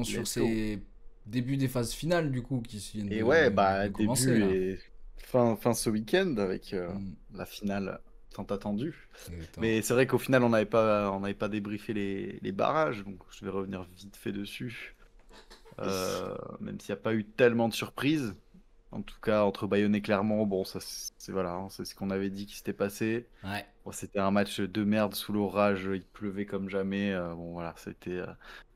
sur let's go. ces débuts des phases finales, du coup, qui viennent Et ouais, de commencer, début là. et fin ce week-end avec Mm, la finale tant attendue. exactement. Mais c'est vrai qu'au final, on n'avait pas débriefé les barrages, donc je vais revenir vite fait dessus. Même s'il n'y a pas eu tellement de surprises. En tout cas, entre Bayonne et Clermont, bon, ça c'est voilà, hein, c'est ce qu'on avait dit qui s'était passé. Ouais. Bon, c'était un match de merde sous l'orage, il pleuvait comme jamais. Bon voilà, c'était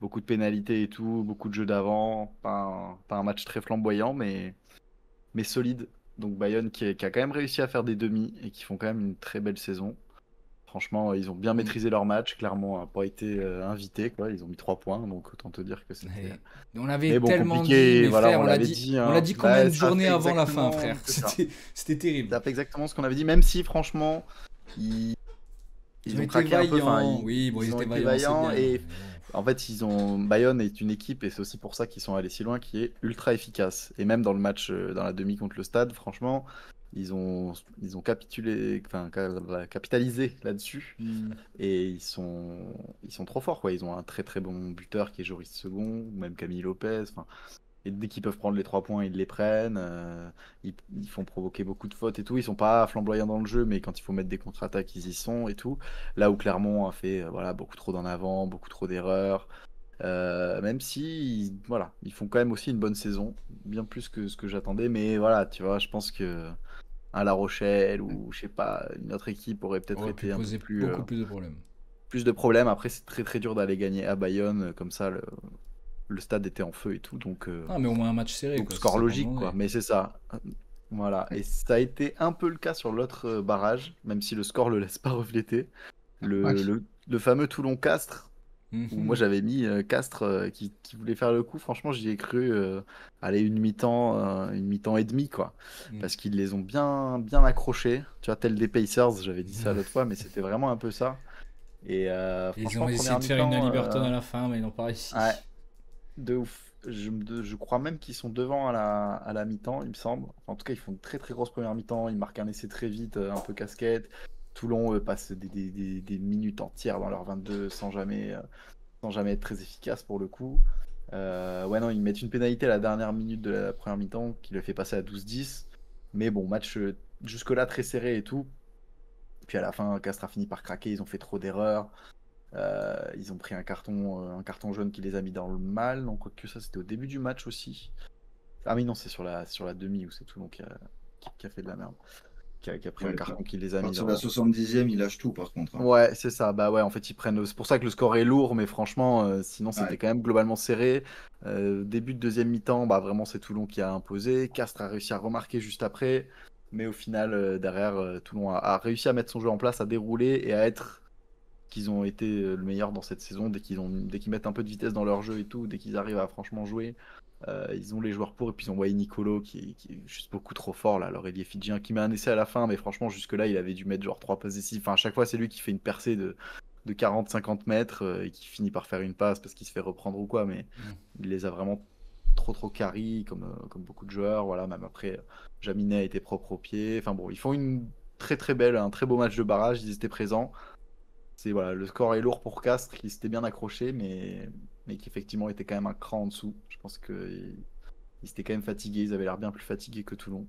beaucoup de pénalités et tout, beaucoup de jeux d'avant. Pas un match très flamboyant, mais solide. Donc Bayonne qui a quand même réussi à faire des demi et qui font quand même une très belle saison. Franchement, ils ont bien Mm. maîtrisé leur match. Clermont n'a pas été invité, quoi. Ils ont mis 3 points, donc autant te dire que c'était. Et on avait Mais bon, tellement dit, compliqué, mais voilà, frère, on l'avait dit, on l'a hein. dit combien Bah, de ça a journées fait avant la fin, exactement, frère? c'est ça. C'était terrible. Ça a fait exactement ce qu'on avait dit, même si franchement, ils, Ils ont ils ont été craqué un peu, enfin, vaillants. Oui, bon, ils ils ont étaient été vaillants, c'est vaillants bien. et Mais bon. en fait, Bayonne est une équipe et c'est aussi pour ça qu'ils sont allés si loin, qui est ultra efficace. Et même dans le match, dans la demi contre le Stade, franchement, ils ont capitulé, enfin, capitalisé là-dessus. Mm. Et ils sont trop forts, quoi. Ils ont un très très bon buteur qui est Joris Second, ou même Camille Lopez. Enfin, et dès qu'ils peuvent prendre les 3 points, ils les prennent. Ils font provoquer beaucoup de fautes et tout. Ils sont pas flamboyants dans le jeu, mais quand il faut mettre des contre-attaques, ils y sont et tout. Là où Clermont a fait voilà, beaucoup trop d'en avant, beaucoup trop d'erreurs. Même si voilà, ils font quand même aussi une bonne saison, bien plus que ce que j'attendais. Mais voilà, tu vois, je pense que un La Rochelle ou je sais pas, une autre équipe aurait peut-être Aurait pu été un peu poser beaucoup plus de problèmes. plus de problèmes. Après, c'est très très dur d'aller gagner à Bayonne, comme ça, le stade était en feu et tout, Ah, mais au moins un match serré, donc quoi, c'est score ça qu'on logique, quoi. demandait. Mais c'est ça. Voilà. Et ça a été un peu le cas sur l'autre barrage, même si le score le laisse pas refléter. Ouais. Le fameux Toulon-Castres, où moi Mhm. j'avais mis Castres qui voulait faire le coup. Franchement, j'y ai cru aller une mi-temps et demi, quoi. Mm. Parce qu'ils les ont bien accrochés. Tu vois, tel des Pacers, j'avais dit ça l'autre fois, mais c'était vraiment un peu ça. Et Ils ont franchement, essayé première de faire une mi-temps, Haliburton à la fin, mais ils n'ont pas ouais, réussi. de ouf. Je crois même qu'ils sont devant à la mi-temps, il me semble. En tout cas, ils font une très très grosse première mi-temps. Ils marquent un essai très vite, un peu casquette. Toulon passe des minutes entières dans leur 22 sans jamais être très efficace pour le coup. Ouais, non, ils mettent une pénalité à la dernière minute de la première mi-temps qui le fait passer à 12-10. Mais bon, match jusque-là très serré et tout. Puis à la fin, Castres a fini par craquer. Ils ont fait trop d'erreurs. Ils ont pris un carton jaune qui les a mis dans le mal. Donc, quoique ça, c'était au début du match aussi. Ah, mais non, c'est sur la demi où c'est Toulon qui a fait de la merde. Qui a pris un Ouais, carton qui les à a mis partir de la dans. 70e, il lâche tout par contre, hein. Ouais, c'est ça. Bah ouais, en fait, ils prennent. C'est pour ça que le score est lourd, mais franchement, sinon, c'était Ouais. quand même globalement serré. Début de deuxième mi-temps, bah vraiment, c'est Toulon qui a imposé. Castres a réussi à remarquer juste après. Mais au final, derrière, Toulon a réussi à mettre son jeu en place, à dérouler et à être qu'ils ont été le meilleur dans cette saison dès qu'ils mettent un peu de vitesse dans leur jeu et tout, dès qu'ils arrivent à franchement jouer, ils ont les joueurs pour et puis ils ont Wai Nicolo qui est juste beaucoup trop fort là, leur ailier fidjien qui met un essai à la fin mais franchement jusque là il avait dû mettre genre 3 passes décisives. Enfin à chaque fois c'est lui qui fait une percée de 40-50 mètres et qui finit par faire une passe parce qu'il se fait reprendre ou quoi, mais Mm. il les a vraiment trop carry comme beaucoup de joueurs, voilà. Même après Jaminet a été propre au pied, enfin bon ils font une un très beau match de barrage, ils étaient présents. C'est voilà, le score est lourd pour Castres, qui s'était bien accroché, mais qui effectivement était quand même un cran en dessous. Je pense ils s'étaient quand même fatigués, ils avaient l'air bien plus fatigués que Toulon.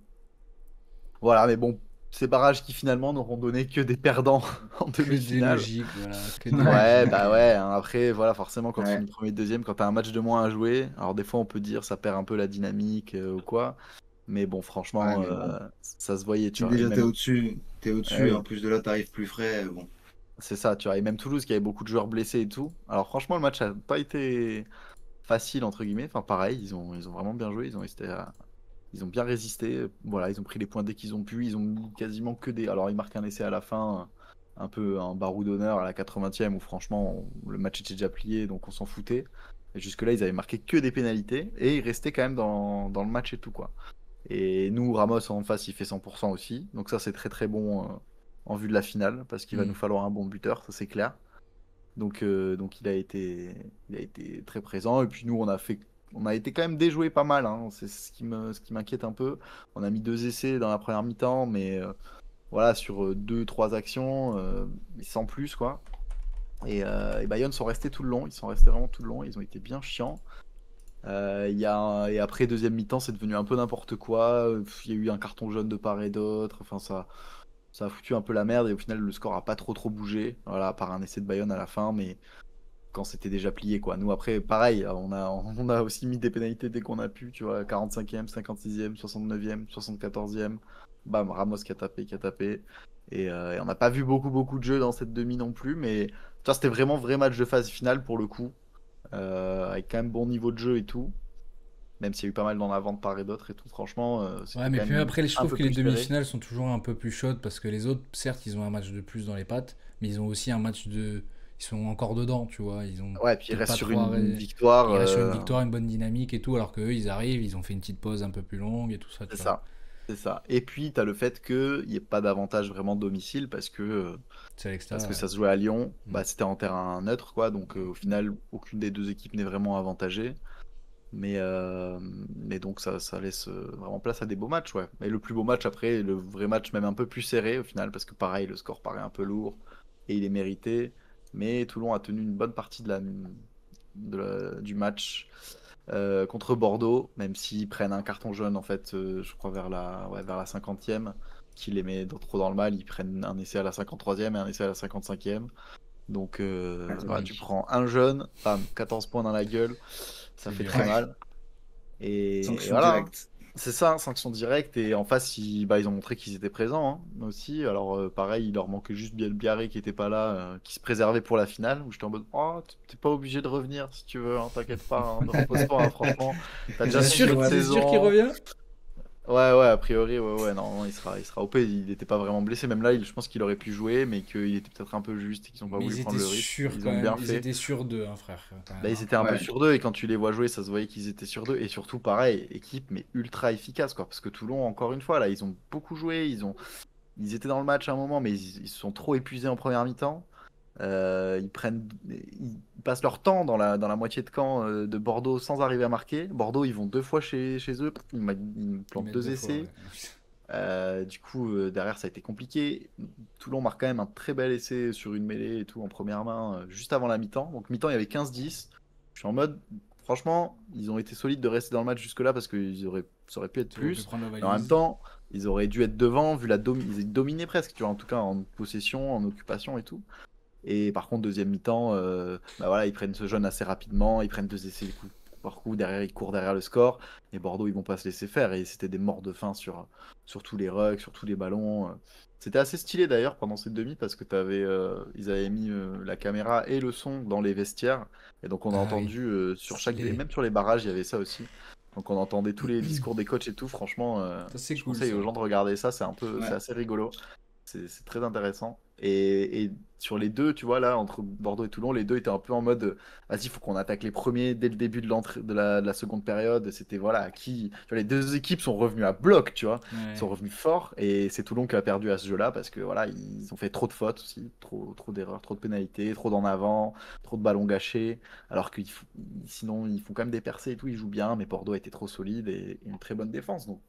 Voilà, mais bon, ces barrages qui finalement n'auront donné que des perdants en Que des demi-finale. logiques, voilà, que des Ouais. Ouais, logiques. bah ouais, hein, après, voilà, forcément, quand tu Ouais. finis premier, deuxième, quand t'as un match de moins à jouer, alors des fois on peut dire ça perd un peu la dynamique ou quoi, mais bon, Ouais, franchement, mais bon. ça se voyait, tu Si vois. Et déjà même, t'es eh au-dessus, et en oui, plus de là, t'arrives plus frais, bon. c'est ça, tu vois. Et même Toulouse qui avait beaucoup de joueurs blessés et tout. Alors franchement, le match a pas été facile entre guillemets. Enfin pareil, ils ont vraiment bien joué, ils ont bien résisté. Voilà, ils ont pris les points dès qu'ils ont pu, ils ont mis quasiment que des. Alors ils marquent un essai à la fin, un peu un barou d'honneur à la 80e où franchement le match était déjà plié donc on s'en foutait. Et jusque-là, ils avaient marqué que des pénalités et ils restaient quand même dans le match et tout quoi. Et nous, Ramos en face, il fait 100% aussi. Donc ça, c'est très très bon en vue de la finale parce qu'il va nous Mm. falloir un bon buteur, ça c'est clair. Donc il a été très présent. Et puis nous, on a été quand même déjoué pas mal, hein. C'est ce qui m'inquiète un peu. On a mis 2 essais dans la première mi-temps, mais voilà, sur 2, 3 actions, mais sans plus, quoi. Et Bayonne sont restés tout le long. Ils sont restés vraiment tout le long. Ils ont été bien chiants. Et après, deuxième mi-temps, c'est devenu un peu n'importe quoi. Il y a eu un carton jaune de part et d'autre. Enfin, ça a foutu un peu la merde. Et au final, le score a pas trop bougé. Voilà, à part un essai de Bayonne à la fin. Mais quand c'était déjà plié, quoi. Nous, après, pareil, on a aussi mis des pénalités dès qu'on a pu. Tu vois, 45e, 56e, 69e, 74e. Bam, Ramos qui a tapé, qui a tapé. Et on n'a pas vu beaucoup de jeux dans cette demi non plus. Mais tu vois, c'était vraiment vrai match de phase finale pour le coup. Avec quand même bon niveau de jeu et tout. Même s'il y a eu pas mal dans la vente part et d'autre et tout, franchement, Ouais, c'était mais quand puis même après, je un trouve peu que les plus serré. demi-finales sont toujours un peu plus chaudes parce que les autres, certes, ils ont un match de plus dans les pattes, mais ils ont aussi un match de. Ils sont encore dedans, tu vois. Ils ont Ouais, puis il peut-être reste pas sur trop une arrêté. victoire. Ils restent sur une victoire, une bonne dynamique et tout, alors qu'eux, ils arrivent, ils ont fait une petite pause un peu plus longue et tout ça, C'est tu vois. ça. C'est ça. Et puis, tu as le fait qu'il n'y ait pas d'avantage vraiment domicile C'est à parce l'extérieur, que ouais. ça se jouait à Lyon. Mm. Bah, c'était en terrain neutre, quoi. Donc, au final, aucune des deux équipes n'est vraiment avantagée. Mais, euh, mais donc, ça laisse vraiment place à des beaux matchs, ouais. Et le plus beau match après, le vrai match même un peu plus serré au final, parce que pareil, le score paraît un peu lourd et il est mérité. Mais Toulon a tenu une bonne partie du match contre Bordeaux, même s'ils prennent un carton jaune, en fait, je crois vers la 50e, qui les met trop dans le mal. Ils prennent un essai à la 53e et un essai à la 55e. Donc, voilà, tu Atomique. prends un jaune, bam, 14 points dans la gueule, ça C'est fait dur. très Ouais, mal. Et sanction voilà, hein. directe. C'est ça, hein, sanction directe. Et en face, ils ont montré qu'ils étaient présents hein, aussi. Alors, pareil, il leur manquait juste Biarré qui était pas là, qui se préservait pour la finale. Où j'étais en mode, oh, t'es pas obligé de revenir si tu veux, hein, t'inquiète pas, hein, ne repose-toi, hein, franchement. T'as déjà signé une C'est sûr qu'il saison. revient? Ouais, a priori, ouais, non, il sera OP. Il n'était pas vraiment blessé. Même là, je pense qu'il aurait pu jouer, mais qu'il était peut-être un peu juste et qu'ils n'ont pas Mais voulu ils prendre étaient le risque. sûrs Ils quand ont même. bien Ils fait. étaient sûrs d'eux, hein, frère, quand Bah, même. ils Hein. étaient un peu Ouais. sur deux et quand tu les vois jouer, ça se voyait qu'ils étaient sur deux. Et surtout, pareil, équipe mais ultra efficace quoi. Parce que Toulon, encore une fois, là, ils ont beaucoup joué. Ils étaient dans le match à un moment, mais ils se sont trop épuisés en première mi-temps. Ils passent leur temps dans la moitié de camp de Bordeaux sans arriver à marquer. Bordeaux, ils vont deux fois chez eux. Ils me Ils plantent mettent deux deux fois, essais. ouais. Du coup, derrière, ça a été compliqué. Toulon marque quand même un très bel essai sur une mêlée et tout en première main, juste avant la mi-temps. Donc, mi-temps, il y avait 15-10. Je suis en mode, franchement, ils ont été solides de rester dans le match jusque-là parce ça aurait pu être Tu aurais pu plus. prendre la Mais en même valise. temps, ils auraient dû être devant, vu ils dominaient presque, tu vois, en tout cas en possession, en occupation et tout. Et par contre, deuxième mi-temps, bah voilà, ils prennent ce jeune assez rapidement, ils prennent deux essais coup par coup, derrière, ils courent derrière le score. Et Bordeaux, ils vont pas se laisser faire. Et c'était des morts de faim sur tous les rucks, sur tous les ballons. C'était assez stylé d'ailleurs pendant cette demi parce que ils avaient mis la caméra et le son dans les vestiaires. Et donc on a Ah oui, entendu et stylé. même sur les barrages, il y avait ça aussi. Donc on entendait tous les discours des coachs et tout. Franchement, Ça, c'est je cool, conseille aux ça. gens de regarder ça. C'est Ouais. assez rigolo. C'est très intéressant. Et sur les deux, tu vois, là, entre Bordeaux et Toulon, les deux étaient un peu en mode vas-y, il faut qu'on attaque les premiers dès le début de l'entrée de la seconde période. C'était voilà, qui. Tu vois, les deux équipes sont revenues à bloc, tu vois. Ils Ouais. sont revenus forts. Et c'est Toulon qui a perdu à ce jeu-là parce que voilà, ils ont fait trop de fautes aussi, trop d'erreurs, trop de pénalités, trop d'en avant, trop de ballons gâchés. Alors que sinon, ils font quand même des percées et tout, ils jouent bien, mais Bordeaux a été trop solide et une très bonne défense. Donc,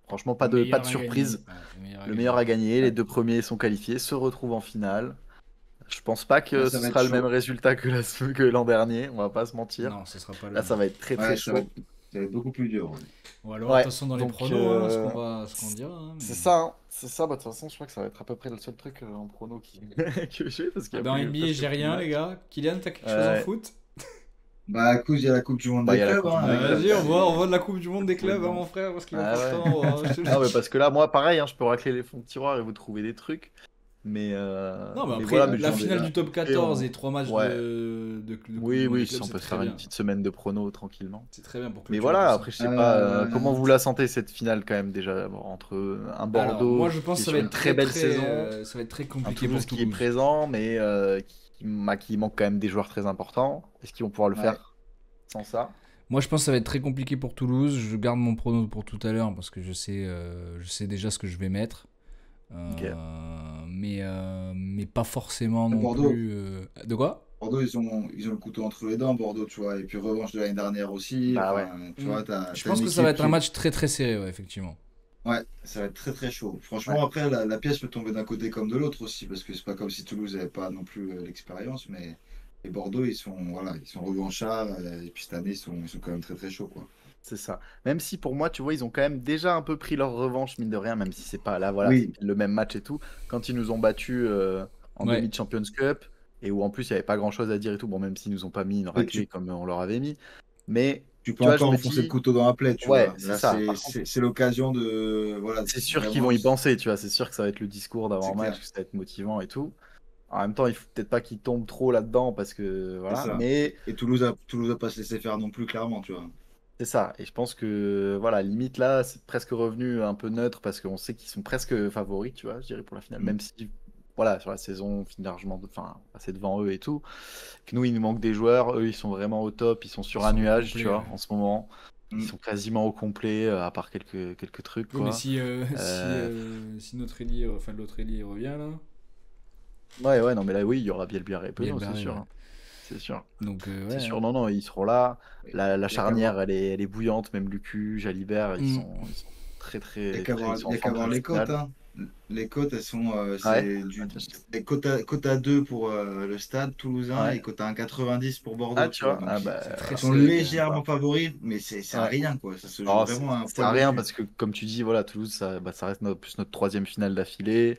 franchement, Le pas meilleur de à gagner. surprise. Ouais, le meilleur à Le gagner. meilleur a gagné, les Ouais. deux premiers sont qualifiés, se retrouvent en finale. Je pense pas Là, que ça ce va être sera le même chaud. résultat que l'an dernier, on va pas se mentir. Non, ce sera pas le Là, ça même. va être très Ouais, chaud. ça va être beaucoup plus dur. Ouais. Ou alors, Ouais, attention dans les donc pronos, hein, ce qu'on dira. Hein, c'est mais... ça, hein. C'est ça. Bah, de toute façon, je crois que ça va être à peu près le seul truc en prono que j'ai parce qu'il Ah y a ben en NBA, presque j'ai plus de rien, les matchs. gars. Kylian, t'as quelque chose en Ouais. foot? Bah, à cause, il y a la Coupe du Monde Bah, il des y a la clubs. Coupe du Hein, Monde des clubs. Vas-y, on voit de la Coupe du Monde des Faut être clubs, hein, bon. mon frère, parce qu'il va Ah pas le ouais. temps. Hein, je te le Non, mais dis. parce que là, moi, pareil, hein, je peux racler les fonds de tiroir et vous trouver des trucs. Non, mais Mais après, voilà, Bah, mais la attends, finale déjà. du top et 14 et 3 matchs ouais. de Coupe du Oui, Monde oui, des si clubs, on c'est peut se très faire une bien. petite semaine de prono tranquillement. C'est très bien pour Mais clôturer tout voilà, ça. après, je sais pas comment vous Euh, la sentez cette finale quand même déjà bon, entre un Alors, moi, Bordeaux je pense qui que est ça va sur une être très belle saison, ça va être très un compliqué pour Toulouse qui est Toulouse. présent, mais qui manque quand même des joueurs très importants. Est-ce qu'ils vont pouvoir le ouais. faire sans ça? Moi, je pense que ça va être très compliqué pour Toulouse. Je garde mon prono pour tout à l'heure parce que je sais déjà ce que je vais mettre. Ok. Mais pas forcément non Bordeaux, plus. De quoi? Bordeaux, ils ont le couteau entre les dents, Bordeaux, tu vois. Et puis revanche de l'année dernière aussi. Bah ouais. Enfin, tu vois, Je t'as pense une que ça va équipe être un qui. match très très serré, ouais, effectivement. Ouais, ça va être très très chaud. Ouais. Franchement, après, la pièce peut tomber d'un côté comme de l'autre aussi, parce que c'est pas comme si Toulouse n'avait pas non plus l'expérience, mais Et Bordeaux, voilà, ils sont revanchards. Et puis cette année, ils sont quand même très très chauds, quoi. C'est ça. Même si pour moi, tu vois, ils ont quand même déjà un peu pris leur revanche, mine de rien, même si c'est pas là, voilà, c'est Oui, le même match et tout. Quand ils nous ont battus en demi Ouais. de Champions Cup, et où en plus il n'y avait pas grand-chose à dire et tout, bon, même s'ils nous ont pas mis une mais raclée comme on leur avait mis. Mais tu peux tu vois, je encore me enfoncer le dis, couteau dans la plaie, tu ouais, vois. c'est Là, ça. Par contre, c'est l'occasion de, voilà, c'est sûr qu'ils vont vraiment, y penser, tu vois, c'est sûr que ça va être le discours c'est d'avant-match, clair, que ça va être motivant et tout. En même temps, il faut peut-être pas qu'ils tombent trop là-dedans parce que c'est voilà, ça. mais Et Toulouse a pas se laisser faire non plus, clairement, tu vois. c'est ça. Et je pense que voilà, limite là, c'est presque revenu un peu neutre parce qu'on sait qu'ils sont presque favoris, tu vois, je dirais pour la finale, Mm. même si voilà, sur la saison, on finit largement, enfin, assez devant eux et tout. Que nous, il nous manque des joueurs, eux, ils sont vraiment au top, ils sont Ils sur un sont au nuage, tu complet, vois, ouais. en ce moment. Ils Mm. sont quasiment au complet, à part quelques trucs, Oui, mais quoi. si, Euh, si notre ailier, enfin l'autre ailier revient là, Ouais, ouais, non, mais là, oui, il y aura Bielbiarré et Biel Penaud, c'est Barré, sûr, ouais. hein. C'est sûr. Donc, C'est ouais. sûr, Hein. non, non, ils seront là. La Il y a qu'à voir, charnière, elle est bouillante, même Lucu, Jalibert, Hmm. ils sont très, il y a très, qu'à très, voir, ils sont il y en a qu'à forme voir les cotes, phénoménale. hein. Les cotes, elles sont, Ah ouais? c'est Ah, du, tiens, c'est cote à 2 pour le stade toulousain ouais. et cote à 1,90 pour Ah, Bordeaux, tu tu vois. vois? Donc, Ah, C'est ils très bah, sont serré quand même. légèrement voilà. favoris, mais c'est un Ouais. rien, quoi. Ça se joue Non, vraiment à un c'est poil à de rien cul. parce que, comme tu dis, voilà, Toulouse, ça reste plus notre troisième finale d'affilée.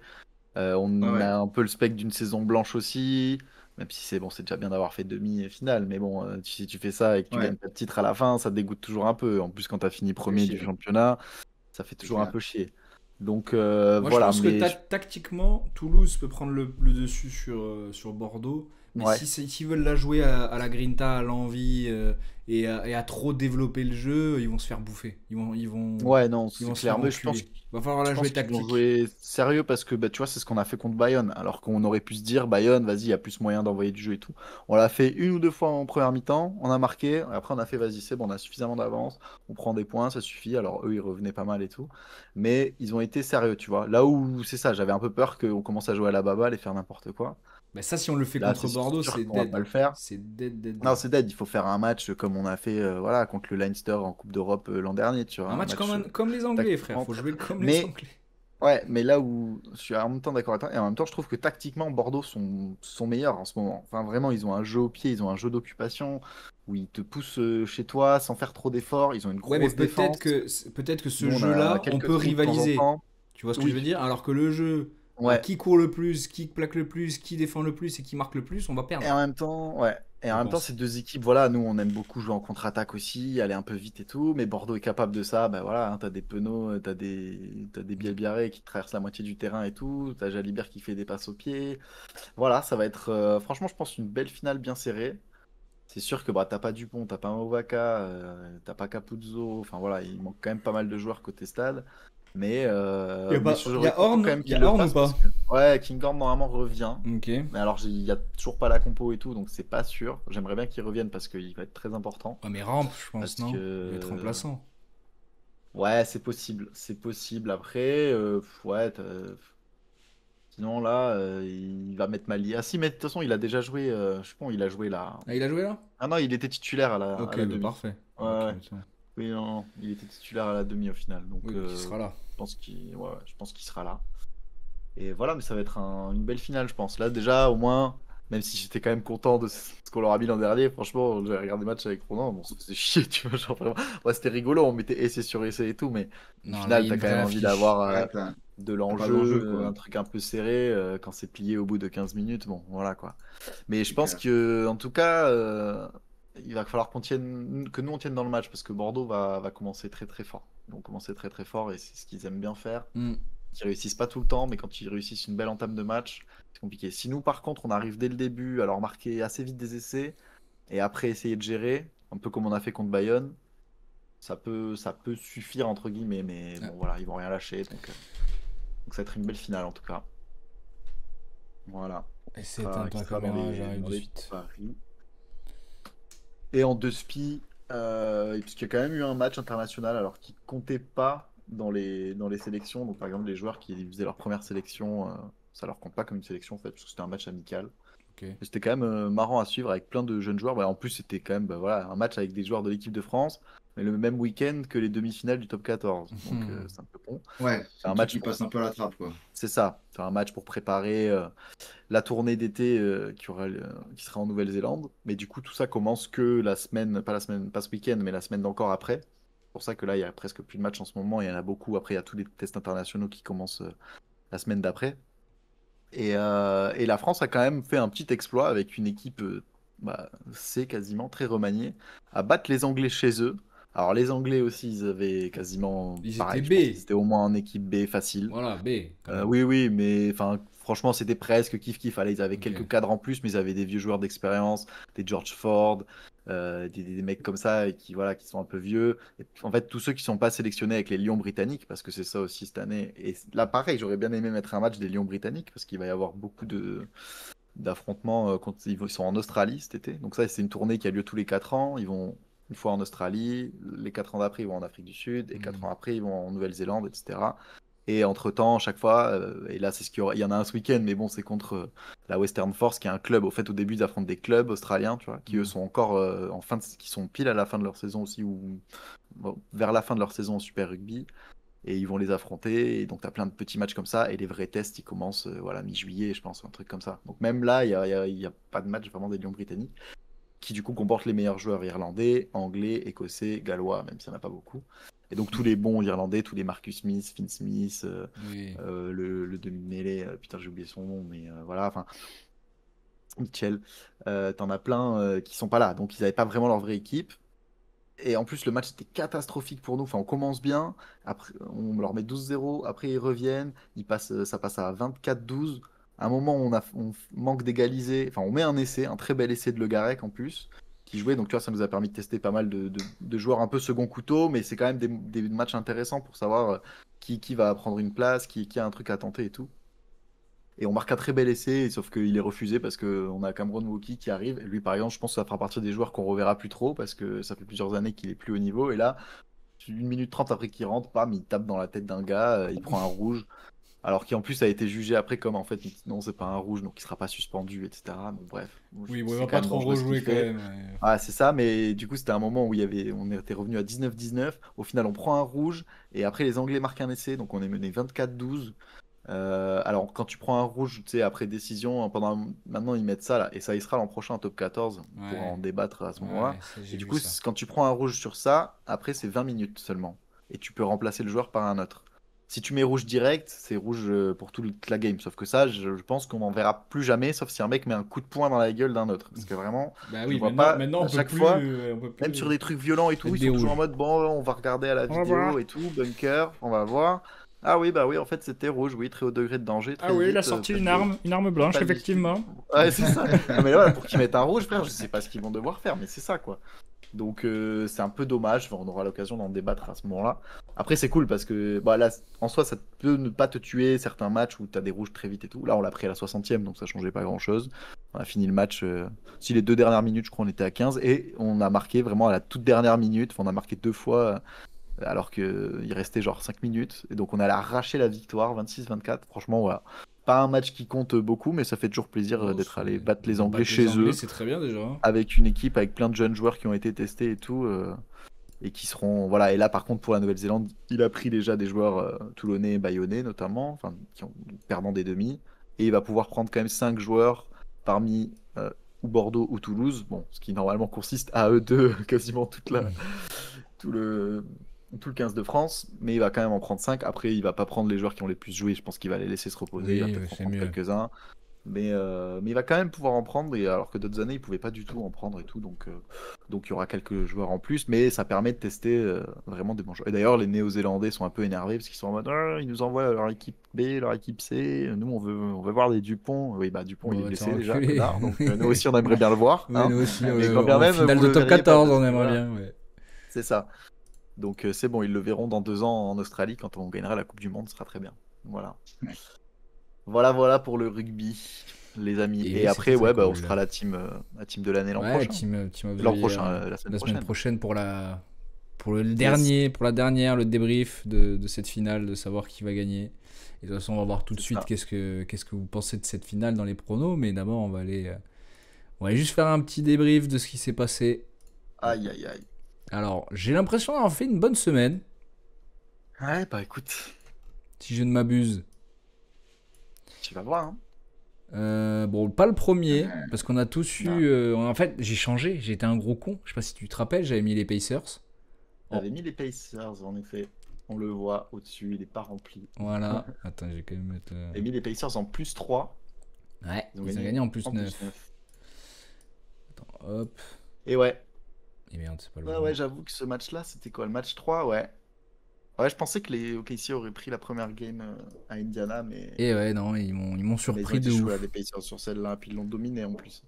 Ouais, On ouais, a un peu le spectre d'une saison blanche aussi, même si c'est bon, c'est déjà bien d'avoir fait demi-finale, mais bon, si tu fais ça et que tu ouais, gagnes pas de titre à la fin, ça te dégoûte toujours un peu. En plus, quand tu as fini ça fait premier du chier, championnat, ça fait c'est toujours un clair. peu chier. Donc Moi, je voilà, pense que mais tactiquement, Toulouse peut prendre le dessus sur Bordeaux. Mais ouais, s'ils veulent la jouer à la grinta, à l'envie et à trop développer le jeu, ils vont se faire bouffer. ouais, non, Ils c'est vont se clair. faire Mais enculer. Va falloir je la pense jouer qu'ils vont tactique. jouer sérieux parce que bah, tu vois, c'est ce qu'on a fait contre Bayonne. Alors qu'on aurait pu se dire, Bayonne, vas-y, il y a plus moyen d'envoyer du jeu et tout. On l'a fait une ou deux fois en première mi-temps, on a marqué. Et après, on a fait, vas-y, c'est bon, on a suffisamment d'avance, on prend des points, ça suffit. Alors eux, ils revenaient pas mal et tout. Mais ils ont été sérieux, tu vois. Là où c'est ça, j'avais un peu peur qu'on commence à jouer à la baballe et faire n'importe quoi. Bah, ça, si on le fait Là, contre c'est Bordeaux, sûr c'est qu'on va pas dead. le faire. C'est dead, dead, Non, dead. c'est dead. Il faut faire un match comme on a fait voilà, contre le Leinster en Coupe d'Europe l'an dernier, tu vois. Un Un match match comme les Anglais, frère. tactiquement Faut très jouer très. comme les Mais Anglais. ouais, mais là où je suis en même temps d'accord avec toi, et en même temps, je trouve que tactiquement, Bordeaux sont meilleurs en ce moment. Enfin, vraiment, ils ont un jeu au pied, ils ont un jeu d'occupation où ils te poussent chez toi sans faire trop d'efforts. Ils ont une Ouais, mais grosse défense. peut-être que ce Nous, on a jeu-là, on quelques peut trous de temps en rivaliser. temps. Tu vois ce que je veux Oui, dire? Alors que le jeu, ouais. qui court le plus, qui plaque le plus, qui défend le plus et qui marque le plus, on va Et perdre, en même temps, ouais. Et je en même temps, pense. ces deux équipes, voilà, nous, on aime beaucoup jouer en contre-attaque aussi, aller un peu vite et tout. Mais Bordeaux est capable de ça. Ben voilà, hein, t'as des Penaud, t'as des Bielbiarré qui traversent la moitié du terrain et tout. T'as Jalibert qui fait des passes au pied. Voilà, ça va être, franchement, je pense, une belle finale bien serrée. C'est sûr que bah, t'as pas Dupont, t'as pas Ovaka, t'as pas Capuzzo. Enfin voilà, il manque quand même pas mal de joueurs côté stade. Mais j'aurais Y a content quand Horn, même y qu'il a le Horn ou fasse pas? parce que ouais, Kinghorn normalement revient. Ok. Mais alors il y a toujours pas la compo et tout, donc c'est pas sûr. J'aimerais bien qu'il revienne parce qu'il va être très important. Ouais, mais Rampe, je pense, Parce non? Il va être que remplaçant. ouais, c'est possible, c'est possible. Après, ouais, sinon là, il va mettre Mali. Ah si, mais de toute façon, il a déjà joué. Je sais pas, il a joué là. Ah, il a joué là? Ah non, il était titulaire à Ok, la bah demi. parfait. Ouais, Ok, ouais. tiens. Oui, non, non, il était titulaire à la demi au final. Donc Oui, bah, qui sera là. je pense je pense qu'il sera là. Et voilà, mais ça va être une belle finale, je pense. Là, déjà, au moins, même si j'étais quand même content de ce qu'on leur a mis l'an dernier, franchement, j'ai regardé le match avec Ronan, bon, ça faisait chier, tu vois, genre vraiment. Ouais, c'était rigolo, on mettait essai sur essai et tout, mais une Non, là, il finale, y a t'as une quand vraie même envie affiche. d'avoir Ouais, de t'as pas d'enjeu, l'enjeu, quoi. un truc un peu serré, quand c'est plié au bout de 15 minutes, bon, voilà quoi. Mais je C'est pense clair. que, en tout cas, il va falloir que nous on tienne dans le match parce que Bordeaux va commencer très très fort. Ils vont commencer très très fort et c'est ce qu'ils aiment bien faire. Hmm. Ils réussissent pas tout le temps, mais quand ils réussissent une belle entame de match, c'est compliqué. Si nous, par contre, on arrive dès le début à leur marquer assez vite des essais et après essayer de gérer, un peu comme on a fait contre Bayonne, ça peut suffire entre guillemets, mais Ah, bon voilà, ils vont rien lâcher, donc ça va être une belle finale en tout cas. Voilà, et qui c'est sera, éteins qui ta sera caméra, j'arrive dans de les suite. paris. Et en deux spi, parce qu'il y a quand même eu un match international alors qui comptait pas dans les sélections. Donc par exemple les joueurs qui faisaient leur première sélection, ça leur compte pas comme une sélection en fait, parce que c'était un match amical. Ok. Et c'était quand même marrant à suivre avec plein de jeunes joueurs. En plus, c'était quand même voilà, un match avec des joueurs de l'équipe de France, mais le même week-end que les demi-finales du top 14. Donc c'est un peu bon. Ouais, C'est c'est un le truc match qui passe un peu à la trappe, quoi. C'est ça. C'est un match pour préparer la tournée d'été qui sera en Nouvelle-Zélande. Mais du coup, tout ça commence que la semaine, pas ce week-end, mais la semaine d'encore après. C'est pour ça que là, il y a presque plus de matchs en ce moment. Il y en a beaucoup. Après, il y a tous les tests internationaux qui commencent la semaine d'après. Et la France a quand même fait un petit exploit avec une équipe C quasiment très remaniée, à battre les Anglais chez eux. Alors les Anglais aussi, ils avaient quasiment Ils étaient pareil. Je pense qu'ils B. étaient au moins en équipe B facile. Voilà, B, quand même. Oui, oui, mais enfin, franchement, c'était presque kiff-kiff. Allez, ils avaient Ok. quelques cadres en plus, mais ils avaient des vieux joueurs d'expérience, des George Ford, des mecs comme ça, et voilà, qui sont un peu vieux. Et, en fait, tous ceux qui sont pas sélectionnés avec les Lions britanniques, parce que c'est ça aussi cette année. Et là, pareil, j'aurais bien aimé mettre un match des Lions britanniques, parce qu'il va y avoir beaucoup d'affrontements quand ils sont en Australie cet été. Donc ça, c'est une tournée qui a lieu tous les 4 ans. Ils vont une fois en Australie, les 4 ans d'après, ils vont en Afrique du Sud, et 4 ans après, ils vont en Nouvelle-Zélande, etc. Et entre-temps, chaque fois, et là, c'est ce qu'il y aura. Il y en a un ce week-end, mais bon, c'est contre la Western Force, qui est un club. Au fait, au début, ils affrontent des clubs australiens, tu vois, qui eux sont encore qui sont pile à la fin de leur saison aussi, ou bon, vers la fin de leur saison en Super Rugby. Et ils vont les affronter. Et donc, tu as plein de petits matchs comme ça. Et les vrais tests, ils commencent voilà, mi-juillet, je pense, un truc comme ça. Donc, même là, il y a pas de match vraiment des Lions britanniques, qui du coup comporte les meilleurs joueurs irlandais, anglais, écossais, gallois, même s'il n'y en a pas beaucoup. Et donc tous les bons irlandais, tous les Marcus Smith, Finn Smith, Oui. le demi-mêlée, putain j'ai oublié son nom, mais voilà, enfin, Mitchell, t'en as plein qui sont pas là, donc ils n'avaient pas vraiment leur vraie équipe. Et en plus, le match était catastrophique pour nous. Enfin, on commence bien, après, on leur met 12-0, après ils reviennent, ça passe à 24-12. À un moment, on manque d'égaliser. Enfin, on met un essai, un très bel essai de Le Garec en plus, qui jouait. Donc, tu vois, ça nous a permis de tester pas mal de joueurs un peu second couteau, mais c'est quand même des matchs intéressants pour savoir qui va prendre une place, qui a un truc à tenter et tout. Et on marque un très bel essai, sauf qu'il est refusé parce qu'on a Cameron Wauki qui arrive. Et lui, par exemple, je pense que ça fera partie des joueurs qu'on reverra plus trop parce que ça fait plusieurs années qu'il est plus haut niveau. Et là, 1 minute 30 après qu'il rentre, bam, il tape dans la tête d'un gars, il prend un rouge. Alors qu'en plus, ça a été jugé après comme en fait, non, c'est pas un rouge, donc il sera pas suspendu, etc. Bon, bref, Oui, bon, il c'est va quand pas même trop dangereux ce qu'il rejouer quand fait. même. Ouais. Ah, c'est ça, mais du coup, c'était un moment où on était revenu à 19-19. Au final, on prend un rouge et après, les Anglais marquent un essai, donc on est mené 24-12. Alors, quand tu prends un rouge, tu sais, après décision, maintenant ils mettent ça là, et ça il sera l'an prochain en top 14, on pourra en Ouais, débattre à ce moment-là. ouais, ça, Et j'ai du vu coup, ça. quand tu prends un rouge sur ça, après c'est 20 minutes seulement, et tu peux remplacer le joueur par un autre. Si tu mets rouge direct, c'est rouge pour toute la game, sauf que ça, je pense qu'on n'en verra plus jamais, sauf si un mec met un coup de poing dans la gueule d'un autre. Parce que vraiment, Bah je oui, vois pas maintenant à chaque fois, on peut même sur plus des trucs violents et tout, mettre ils des sont toujours en rouges. mode bon, on va regarder à la On va vidéo voir. et tout, bunker, on va voir. Ah oui, bah oui, en fait c'était rouge, oui, très haut degré de danger, Ah très oui, il a vite, sorti une arme blanche, pas de l'issue. effectivement. Ouais, c'est ça. Non, mais voilà, pour qu'ils mettent un rouge, frère, je sais pas ce qu'ils vont devoir faire, mais c'est ça, quoi. Donc c'est un peu dommage, enfin, on aura l'occasion d'en débattre à ce moment-là. Après, c'est cool parce que bah, là, en soi, ça peut ne pas te tuer certains matchs où tu as des rouges très vite et tout. Là, on l'a pris à la 60e, donc ça changeait pas grand-chose. On a fini le match, si les 2 dernières minutes, je crois, on était à 15, et on a marqué vraiment à la toute dernière minute, enfin, on a marqué 2 fois alors qu'il restait genre 5 minutes. Et donc on allait arracher la victoire, 26-24. Franchement, voilà. Pas un match qui compte beaucoup, mais ça fait toujours plaisir Oh, d'être allé battre les Anglais battre les chez Anglais, eux, c'est très bien déjà. Hein. avec une équipe, avec plein de jeunes joueurs qui ont été testés et tout, et qui seront... Voilà, et là par contre pour la Nouvelle-Zélande, il a pris déjà des joueurs toulonnais et bayonnais notamment, enfin, qui ont perdant des demi, et il va pouvoir prendre quand même 5 joueurs parmi ou Bordeaux ou Toulouse, bon, ce qui normalement consiste à eux deux quasiment tout le, tout le 15 de France, mais il va quand même en prendre 5. Après, il va pas prendre les joueurs qui ont les plus joué. Je pense qu'il va les laisser se reposer. Il va Oui, peut-être en c'est prendre mieux. quelques-uns. Mais il va quand même pouvoir en prendre, et alors que d'autres années, il pouvait pas du tout en prendre et tout. Donc il y aura quelques joueurs en plus, mais ça permet de tester vraiment des bons joueurs. Et d'ailleurs, les Néo-Zélandais sont un peu énervés parce qu'ils sont en mode ah, ils nous envoient leur équipe B, leur équipe C. Nous, on veut voir des Dupont. Oui, bah Dupont, il est Bon, t'es blessé déjà, enculé. connard. Donc nous aussi, on aimerait bien le voir. Oui, Hein. nous aussi, Mais quand bien en même, finale vous de le top verriez pas 14, parce on que aimerait voilà, bien. Ouais. c'est ça. Donc c'est bon, ils le verront dans 2 ans en Australie quand on gagnera la Coupe du Monde, ce sera très bien. Voilà. Ouais. Voilà pour le rugby, les amis. Et Et oui, c'était après, très ouais, bah, on cool. sera la team de l'année l'an Ouais, prochain. Team of the L'an Year, prochain, la semaine la semaine prochaine. prochaine pour le Yes, dernier, pour la dernière, le débrief de cette finale, de savoir qui va gagner. Et de toute façon, on va voir tout de c'est suite ça. qu'est-ce que vous pensez de cette finale dans les pronos. Mais d'abord, on va aller On va juste faire un petit débrief de ce qui s'est passé. Aïe, aïe, aïe. Alors, j'ai l'impression d'avoir fait une bonne semaine, Ouais, bah écoute, si je ne m'abuse. tu vas voir. Hein. Bon, pas le premier, parce qu'on a tous eu... en fait, j'ai changé, j'ai été un gros con. Je sais pas si tu te rappelles, j'avais mis les Pacers. J'avais mis les Pacers, en effet. On le voit au-dessus, il n'est pas rempli. Voilà. Attends, j'ai quand même mettre... J'ai mis les Pacers en +3. Ouais, ils ont gagné en plus en 9. +9. Attends, hop. Et ouais. Et merde, c'est pas le Ouais, bon. ouais, j'avoue que ce match-là, c'était quoi? Le match 3, ouais. Ouais, je pensais que les OKC auraient pris la première game à Indiana, mais Et ouais, non, ils m'ont mais ils ont surpris été de choués à ouf. des Pacers sur celle-là, puis ils l'ont dominé en plus.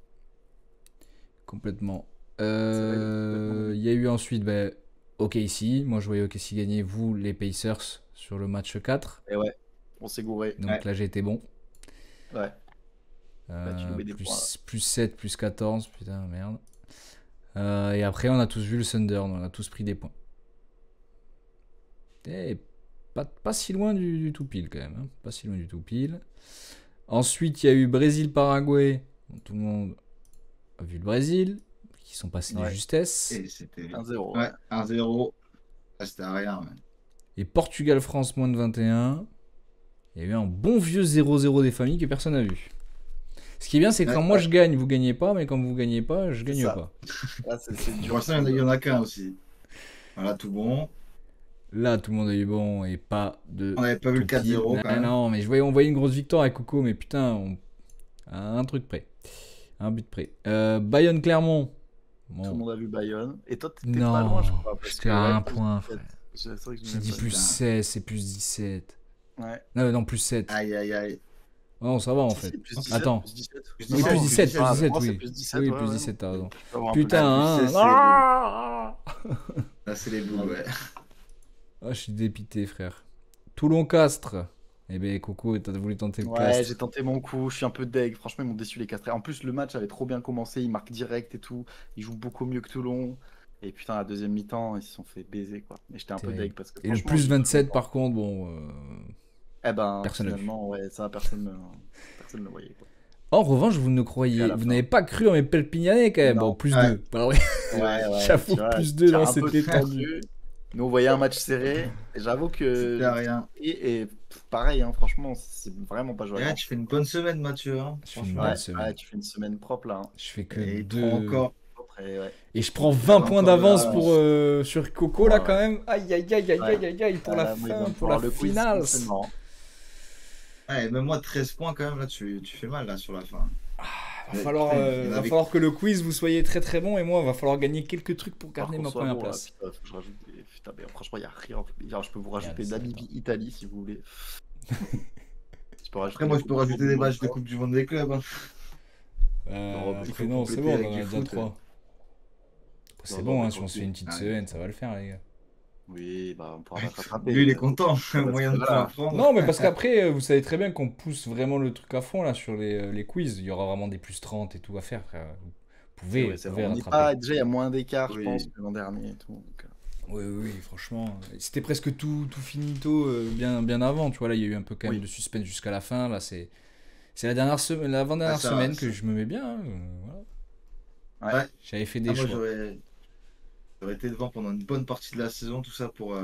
Complètement. C'est vrai, ils l'ont complètement dominé. Il y a eu ensuite OKC. Moi, je voyais OKC gagner, vous, les Pacers, sur le match 4. Et ouais, on s'est gouré. Donc Ouais. là, j'ai été bon. Ouais. Bah, tu loupais des points, là. Plus 7, plus 14. Putain, merde. Et après, on a tous vu le Thunder. On a tous pris des points. Et pas si loin du tout pile, quand même. Hein. Pas si loin du tout pile. Ensuite, il y a eu Brésil-Paraguay. Bon, tout le monde a vu le Brésil. Qui sont passés de Ouais. justesse. Et c'était 1-0. ouais, 1-0. Ah, c'était à rien. Ouais. Et Portugal-France, moins de 21. Il y a eu un bon vieux 0-0 des familles que personne n'a vu. Ce qui est bien, c'est que quand Ouais, moi ouais. je gagne, vous gagnez pas, mais quand vous gagnez pas, je gagne ça. pas. Là, c'est Pour dur. l'instant, il y en a qu'un aussi. Voilà, tout bon. Là, tout le monde a eu bon et pas de. On n'avait pas vu le tout pile. 4-0 quand Ah même. non, mais on voyait une grosse victoire avec Coco, mais putain, à un truc près. À un but près. Bayonne-Clermont. Bon. Tout le monde a vu Bayonne. Et toi, t'étais Non, pas loin, je crois. Parce j'étais que, à ouais, un plus point, 17. frère. C'est vrai que je J'ai n'ai dit pas plus vu. 16, c'est plus 17. Ouais. Non, plus 7. Aïe, aïe, aïe. Non, ça va en Si, fait. c'est plus 17, Attends. plus 17. Plus Oui, Non, plus non, 17, plus plus 17, moi, c'est oui. plus 17, Oui, ouais, plus ouais. 17, t'as raison. Je peux avoir un peu de- Putain, Ah, plus hein. 16, Ah, Là, c'est les boules, ouais. je suis dépité, frère. Toulon-Castres. Eh ben, Coco, t'as voulu tenter le Ouais, Castres. j'ai tenté mon coup, je suis un peu deg. Franchement, ils m'ont déçu les Castrés. En plus, le match avait trop bien commencé, ils marquent direct et tout. Ils jouent beaucoup mieux que Toulon. Et putain, la deuxième mi-temps, ils se sont fait baiser, quoi. Mais j'étais un peu Terrible. deg parce que Et le franchement, plus j'ai 27, cru- par contre, bon. Eh ben, personne l'a vu. finalement, ouais, ça, personne ne le voyait, quoi. En revanche, vous ne Et à croyez, la vous fin. n'avez pas cru en mes Pelpignanais quand même. Non. Bon, plus Ouais. 2. Bah ouais. Ouais, J'avoue, tu vois, plus 2 j'ai dans un peu cette étendue. tendu. Nous, on voyait un match serré. Et j'avoue que. C'était à rien. Et pareil, hein, franchement, c'est vraiment pas Et joué. là, tu fais une bonne semaine, Mathieu. Hein, Je fais une franchement. bonne Ouais, semaine. ouais, tu fais une semaine propre là. Hein. Je fais que Et il 2. prend encore. Après, ouais. Et je prends 20 encore points de d'avance l'avance. pour sur Coco là Ouais. quand même. Aïe aïe aïe aïe Ouais. aïe aïe aïe pour la Moi, ils vont fin, me pour la faire le quiz finale. prochainement. Ouais, même moi, 13 points quand même, là, tu fais mal là sur la fin. Va falloir, Putain, il y en va avait- falloir que le quiz vous soyez très très bon et moi va falloir gagner quelques trucs pour garder Par ma contre, première soit bon, là, place. putain, faut que je rajoute putain, mais franchement, il n'y a rien. Genre, je peux vous rajouter ça, Namibie, Italie si vous voulez. Je peux rajouter Après, moi, les je peux Coupes du rajouter Monde des du matchs de Monde. Coupe du Monde des clubs. Hein. Non, il Après faut non, c'est compléter bon, avec on en a du déjà foot. 3. C'est Non, bon, non, hein, mais si on se fait tranquille. une petite Ouais. semaine, ça va le faire les gars. Oui, bah, on pourra pas rattraper. Lui, il est content. Moyen de là. points à prendre. Non, mais parce qu'après, vous savez très bien qu'on pousse vraiment le truc à fond là sur les quiz. Il y aura vraiment des plus 30 et tout à faire, frère. Vous pouvez, Ouais, c'est vous pouvez vrai, on n'est rattraper. pas... Déjà, il y a moins d'écart, je Oui. pense, que l'an dernier et tout. Donc, Oui, oui, oui, franchement. C'était presque tout finito bien avant, tu vois. Là, il y a eu un peu quand même Oui. de suspense jusqu'à la fin. Là, c'est la dernière semaine, l'avant-dernière Ah, ça, semaine ça. que je me mets bien. Hein, voilà. Ouais. J'avais fait des Ah, moi, choix. j'aurais été devant pendant une bonne partie de la saison, tout ça pour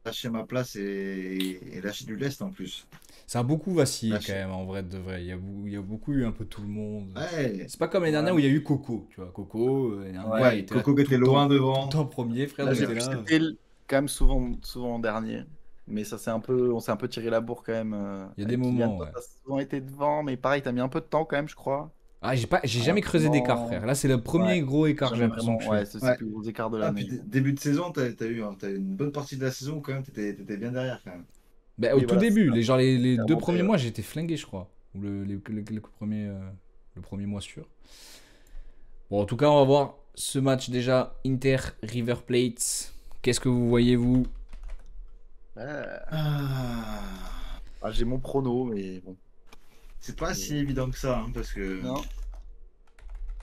lâcher ma place et lâcher du lest en plus. Ça a beaucoup vacillé Lâché. quand même, en vrai de vrai. Il y a beaucoup eu un peu tout le monde. Ouais. C'est pas comme l'année dernière où il y a eu Coco, tu vois. Coco, l'année dernière, il Ouais, était là Coco qui tout était le temps- loin tout devant. le temps premier, frère. là, donc j'ai t'es vu que là. c'était quand même souvent en dernier. Mais ça c'est un peu, on s'est un peu tiré la bourre quand même. Il y a des avec Kylian. moments, Toi, ouais. t'as souvent été devant, mais pareil, t'as mis un peu de temps quand même, je crois. Ah, j'ai jamais creusé vraiment- d'écart, frère. Là, c'est le premier Ouais. gros écart, j'ai Jamais l'impression que je ouais, fais. c'est Ouais. le plus gros écart de Ah, l'année. puis début de saison, t'as eu une bonne partie de la saison où quand même t'étais bien derrière quand même. Bah, Oui, au tout voilà, début, c'est ça. les C'est deux remonté, premiers ouais. mois, j'étais flingué, je crois. Ou le premier mois sûr. Bon, en tout cas, on va voir ce match déjà. Inter River Plate. Qu'est-ce que vous voyez, vous? Ouais. Ah, Ah, j'ai mon prono, mais bon. c'est pas si évident que ça, hein, parce que Non.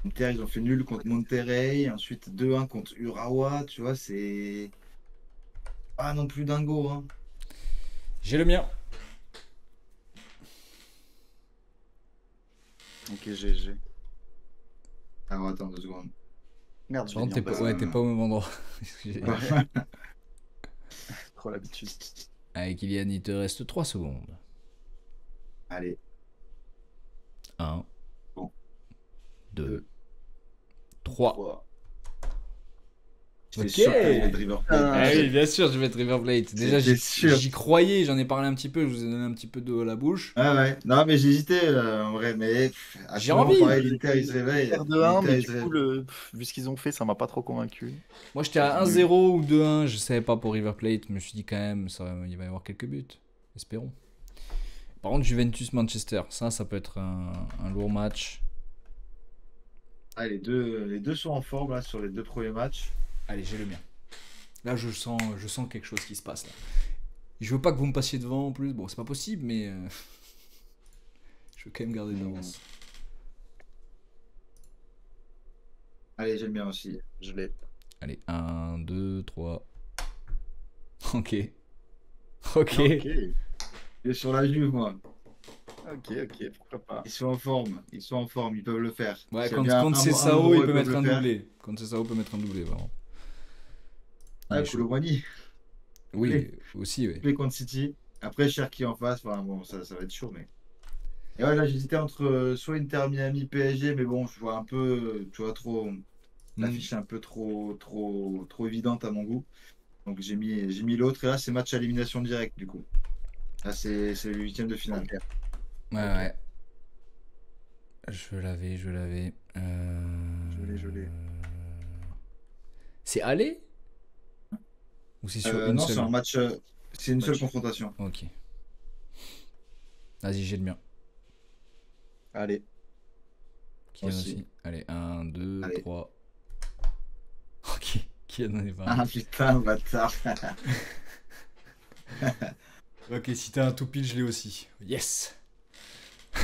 Inter, ils ont fait nul contre Monterrey, ensuite 2-1 contre Urawa, tu vois, c'est pas non plus dingo. Hein. J'ai le mien. Ok, GG. Alors attends 2 secondes. Merde, je Par l'ai contre, mis en bas. t'es pas au même endroit. Trop l'habitude. Avec Kylian, il te reste 3 secondes. Allez. 1, Bon. 2, 3. 3. J'étais Ok. sûr que t'allais mettre River Plate. Ah oui, bien sûr, je vais être River Plate. Déjà, J'étais sûr. j'y croyais, j'en ai parlé un petit peu, je vous ai donné un petit peu d'eau à la bouche. Ah ouais, non mais j'hésitais en vrai, mais à J'ai ce moment, envie. pareil, l'Inter il se réveille. Inter 2-1, mais L'Inter, il du se coup, réveille. vu ce qu'ils ont fait, ça m'a pas trop convaincu. Moi, j'étais à 1-0 ou 2-1, je savais pas pour River Plate, mais je me suis dit quand même, il va y avoir quelques buts. Espérons. Par contre, Juventus-Manchester, ça peut être un lourd match. Ah, les deux sont en forme là sur les 2 premiers matchs. Allez, j'ai le mien. Là, je sens quelque chose qui se passe là. Je veux pas que vous me passiez devant en plus. Bon, c'est pas possible, mais je veux quand même garder de l'avance. Allez, j'aime bien aussi. Je l'ai. Allez, 1, 2, 3. Ok. Ok. Je suis sur la Juve, moi. Ok, pourquoi pas. Ils sont en forme, ils peuvent le faire. Ouais, S'il y a quand bien c'est un Sao, endroit il où peut ils mettre peuvent un le faire. doublé. Quand c'est Sao, peut mettre un doublé, vraiment. Il Ouais, est chaud. Koulibaly, Oui, aussi, oui. play contre City. Après, Cherki en face, enfin, bon, ça va être chaud, mais. Et ouais, là, j'hésitais entre soit Inter Miami, PSG, mais bon, je vois un peu, tu vois, trop. L'affiche est un peu trop évidente à mon goût. Donc j'ai mis l'autre, et là, c'est match à élimination directe, du coup. Là, c'est le 8e de finale. Ok. Ouais. Je l'avais. Je l'ai. C'est aller ou c'est sur une Non, c'est seule? un match, c'est une seule confrontation. Ok. Vas-y, j'ai le mien. Allez. Kylian Aussi. aussi. Allez, 1, 2, Allez. 3. Ok. Kylian en est pas. Ah putain, le bâtard. Ok, si t'as un tout pile, je l'ai aussi. Yes.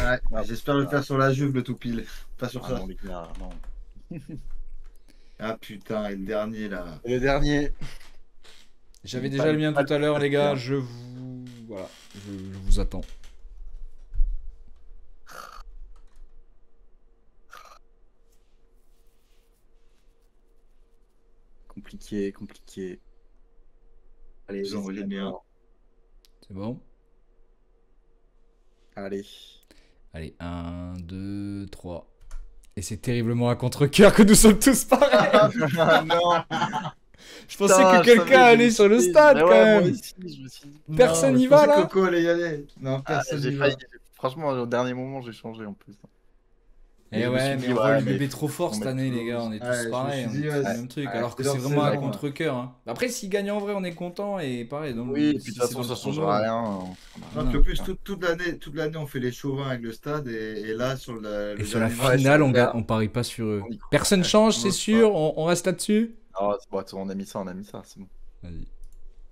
Ouais, j'espère le faire sur la Juve, le tout pile. Pas sur Ah ça. non, les gars, non. Ah putain, et le dernier là. Et le dernier. J'avais Pas déjà le mien pas tout à l'heure, les gars. bien. Je vous. Voilà. Je vous attends. Compliqué. Allez, Vous envoyez le mien. C'est bon? Allez. Allez, 1, 2, 3. Et c'est terriblement à contre-cœur que nous sommes tous pareils. Non. Je pensais que quelqu'un allait sur le stade quand Moi même. aussi, je me suis dit. Personne Non, n'y je va, pensais là que Coco allait y aller. Non, Ah, personne j'ai n'y va. failli. Franchement, au dernier moment, j'ai changé en plus. Eh je me ouais, suis mais dit, on ouais, voit le mais bébé trop fort on cette met année, les Toulouse. gars. On est tous Ouais, je me pareils, suis on dit, est tous ouais, le même truc. ouais, Alors que c'est c'est leur vraiment à saison, contre-cœur. Hein. Après, s'il gagne en vrai, on est content. Et pareil, donc, Oui, et puis si de toute c'est façon, dans le ça chrono, changera rien. Non, puis en plus, toute l'année, on fait les chauvins avec le stade. Et là, sur le Et sur la dernier match, finale, c'est clair. on parie pas sur eux. On y croit. Personne Ouais. change, On c'est ose sûr. On reste là-dessus. Ah, c'est bon, on a mis ça, c'est bon. Vas-y.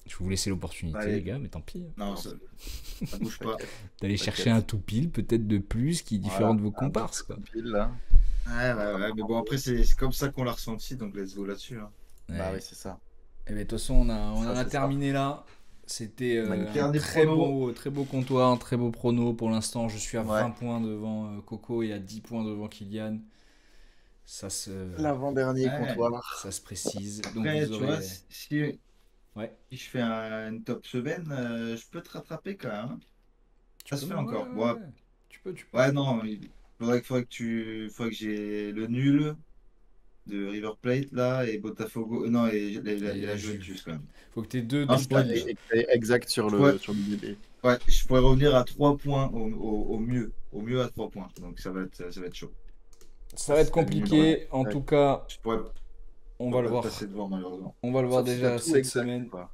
Je vais vous laisser l'opportunité, Allez. les gars, mais tant pis. non, ça bouge pas. D'aller chercher un tout pile, peut-être de plus, qui est différent de vos comparses. Quoi. Pile, là. Ouais, mais bon, après, c'est comme ça qu'on l'a ressenti. Donc, let's go là-dessus. Hein. Bah Ouais. oui, c'est ça. Et de toute façon, on en a c'est terminé là. C'était Magnifique. un Dernier très prono. beau comptoir, un très beau prono. Pour l'instant, je suis à Ouais. 20 points devant Coco et à 10 points devant Kylian. Ça se, L'avant-dernier Ouais. comptoir. ça se précise. Donc Après, vous tu aurez... vois, si Ouais. je fais une top semaine, je peux te rattraper quand même. Hein. Tu Ça se peux- fait encore. ouais. Ouais. Tu peux. Ouais, non, il faudrait que j'ai le nul de River Plate là et Botafogo. Non, et la Juventus quand même. Faut que tu aies deux Non, double c'est pas points. nul. Exact sur Ouais. le bébé. Ouais, je pourrais revenir à 3 points au mieux. Au mieux à 3 points. Donc ça va être chaud. Ça va être C'est compliqué. nul, En Ouais. tout cas, Je pourrais on pas va le voir. passer devant malheureusement. On va le voir Sauf si déjà t'as tout cette exact, semaine. quoi.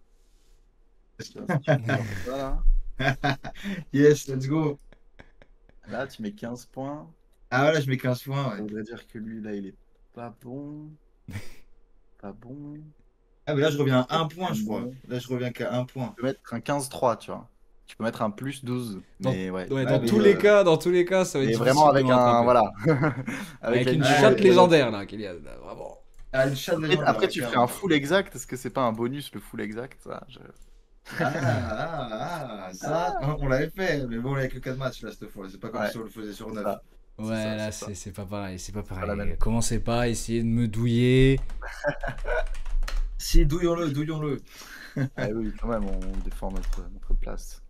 Yes, let's go. Là, tu mets 15 points. Ah voilà, je mets 15 points. Ça Ouais. voudrait dire que lui, là, il est pas bon. Pas bon. Ah mais là je reviens à 1 point je crois. Bon. Là je reviens qu'à 1 point. Tu peux mettre un 15-3, tu vois. Tu peux mettre un plus 12. Mais ouais. Dans mais, tous les cas, ça va être Et difficile vraiment de avec me un. rattraper. Voilà. Avec une Ouais, chatte ouais. légendaire là, Kylian. Là, vraiment. Ah, une chatte légendaire, Après, tu carrément. ferais un full exact. Est-ce que c'est pas un bonus, le full exact ça, Ça, on l'avait fait, mais bon, on avait que 4 matchs là cette fois. C'est pas comme Ouais. si on le faisait sur 9. Ça. Ouais, ça, là, c'est ça. c'est pas pareil. C'est pas la pareil. même. Commencez pas à essayer de me douiller. Si, douillons-le, douillons-le. Ah oui, quand même, on défend notre place,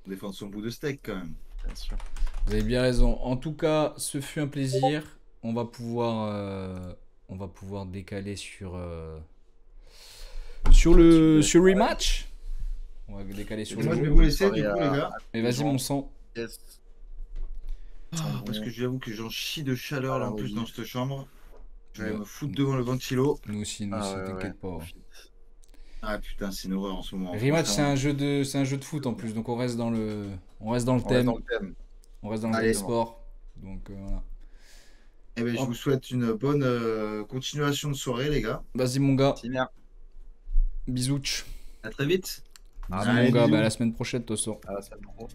Défendre son bout de steak quand même. bien sûr. Vous avez bien raison. En tout cas, ce fut un plaisir. On va pouvoir décaler sur le rematch. On va décaler sur Et le moi, je vais jeu. vous laisser du coup, les gars. Mais vas-y, mon sang. Yes. Ah, parce que j'avoue que j'en chie de chaleur là en plus dans cette chambre. Je vais Ouais. me foutre devant le ventilo. Nous aussi, Ah ouais, t'inquiète ouais, pas. profite. Ah putain, c'est une horreur en ce moment. Rematch, c'est franchement. un jeu de foot en plus, donc on reste dans le On reste thème, dans le thème. on reste dans le Allez. sport. Donc voilà. Eh ben, je vous souhaite une bonne continuation de soirée, les gars. Vas-y mon gars, Si bien. bisouch. À très vite. Bisous Allez, mon gars, bisous. à la semaine prochaine, Tosso. À la semaine pro.